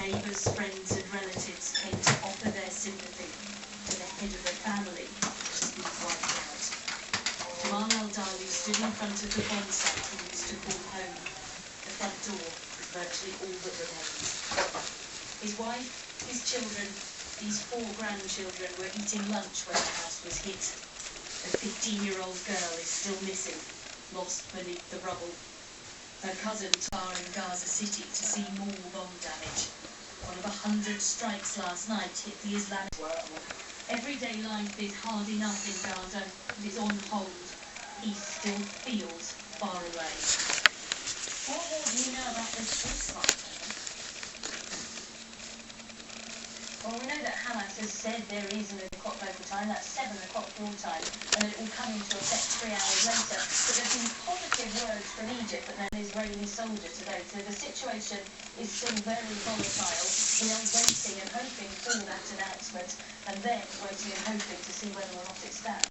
Neighbours, friends and relatives came to offer their sympathy to the head of the family who's been wiped out. Jamal al-Dawi stood in front of the bomb site he used to call home. The front door was virtually all that remained. His wife, his children, these 4 grandchildren were eating lunch when the house was hit. A 15-year-old girl is still missing, lost beneath the rubble. Her cousin are in Gaza City to see more bomb damage. One of 100 strikes last night hit the Islamic world. Everyday life is hard enough in Gaza and is on hold. He still feels far away. What more do you know about this ceasefire? Well, we know that Hamas has said there is an o'clock local time, that's 7 o'clock your time, and that it will come into effect 3 hours later. But there's been positive words from Egypt that an Israeli soldier today. So the situation is still very volatile. We are waiting and hoping for that announcement, and then waiting and hoping to see whether or not it stands.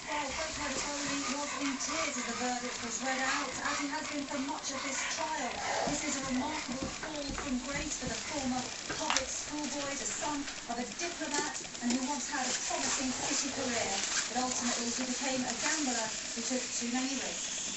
Well, President Foley was in tears as the verdict was read out, as he has been for much of this trial. This is a remarkable fall from grace for the former public schoolboy, the son of a diplomat, and who once had a promising city career. But ultimately, he became a gambler who took too many risks.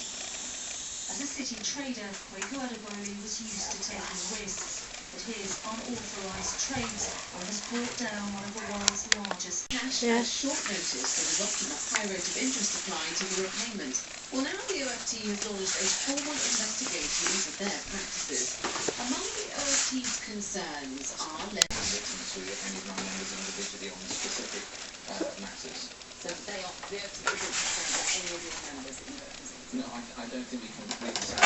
As a city trader, Kwaku Adebowale was used to taking risks. But his unauthorised trades has brought down one of the world's largest. National short notice there was often a high rate of interest applied to the repayment. Well, now the OFT has launched a formal investigation into their practices. Among the OFT's concerns are written to any of my members individually on specific matters. So the OFT isn't concerned about any of your members that you represent? No, I don't think we can completely say.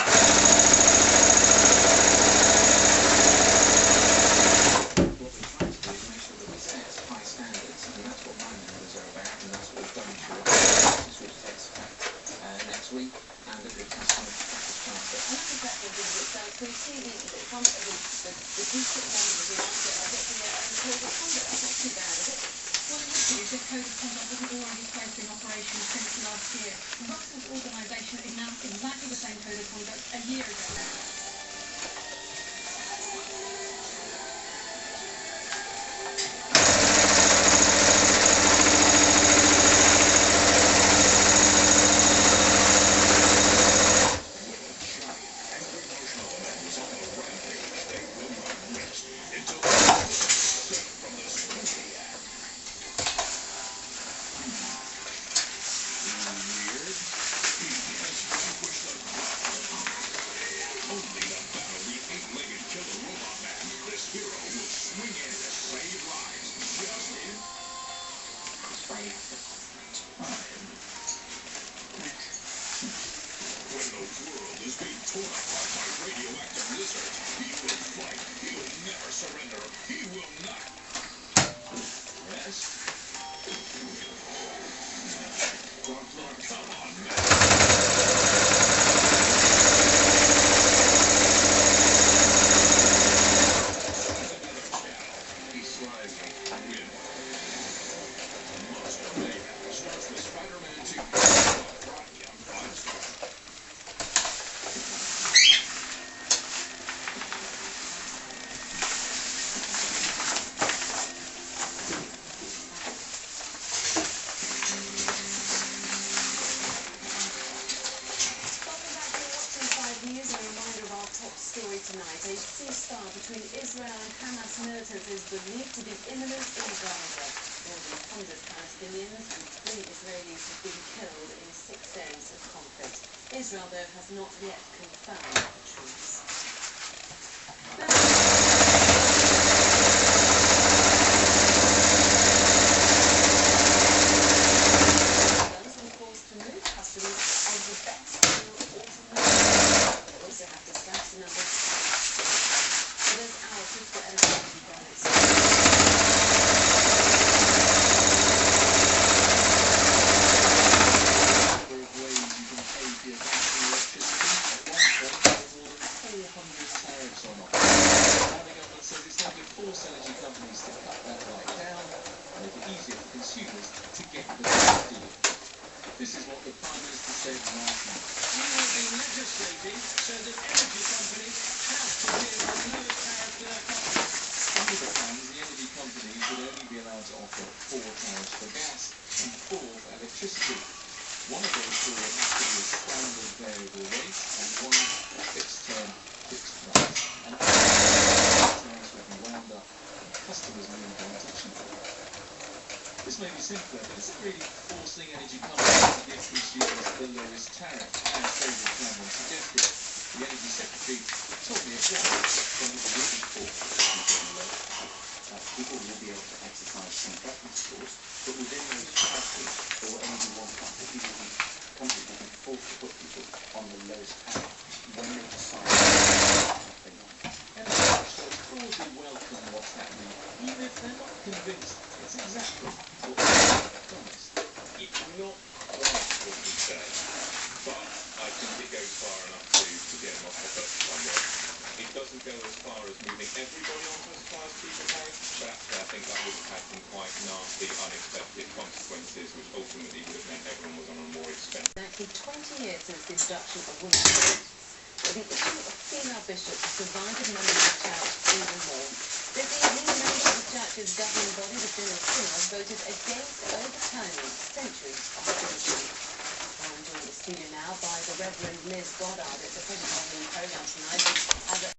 Week and a good customer practice transfer. I like exactly this. So we see some of the decent members who want to adopting their own code of conduct. That's not too bad, is it? Well, initially, the code of conduct wasn't already placed in operation since last year. Russell's organisation is now exactly the same code of conduct a year ago. When the world is being torn apart by radioactive lizards, he will fight. He will never surrender. He will not. Yes? Come on, man. He's sliding. Win. Monster Mayhem starts with Spider-Man 2. Story tonight, a ceasefire between Israel and Hamas militants is believed to be imminent in Gaza. More than 100 Palestinians and 3 Israelis have been killed in 6 days of conflict. Israel, though, has not yet confirmed the truce. Energy companies to cut that right down and make it easier for consumers to get the best deal. This is what the Prime Minister said last night. We will be legislating so that energy companies have to deal with lower tariffs to their customers. for a standard variable rate and one fixed term fixed price. And terms will be wound up and customers move on to cheaper. This may be simpler, but it's not really forcing energy companies to give consumers the lowest tariff, as David Cameron suggested. The Energy Secretary told me it was when it will be forced to keep low. People will be able to exercise some preference, of course, but within those prices, there will only be one price. Companies will be forced to put people on the lowest tariff when they decide what they want. And experts broadly welcome what's happening, even if they're not convinced it's exactly what they promised. It's not quite what we said, but I think it goes far enough to get them off the hook somewhat. It doesn't go as far as moving everybody onto a supplier's cheaper tariff, but actually I think that would have had some quite nasty, unexpected consequences, which ultimately would have meant everyone was on a more expensive. Exactly 20 years since the introduction of women's votes, but the issue of female bishops has divided members of the church even more. This evening, members of the church's governing body, the Synod, voted against overturning centuries of tradition. I'm joined in the studio now by the Reverend Liz Goddard. It's a pleasure to have you on the programme tonight.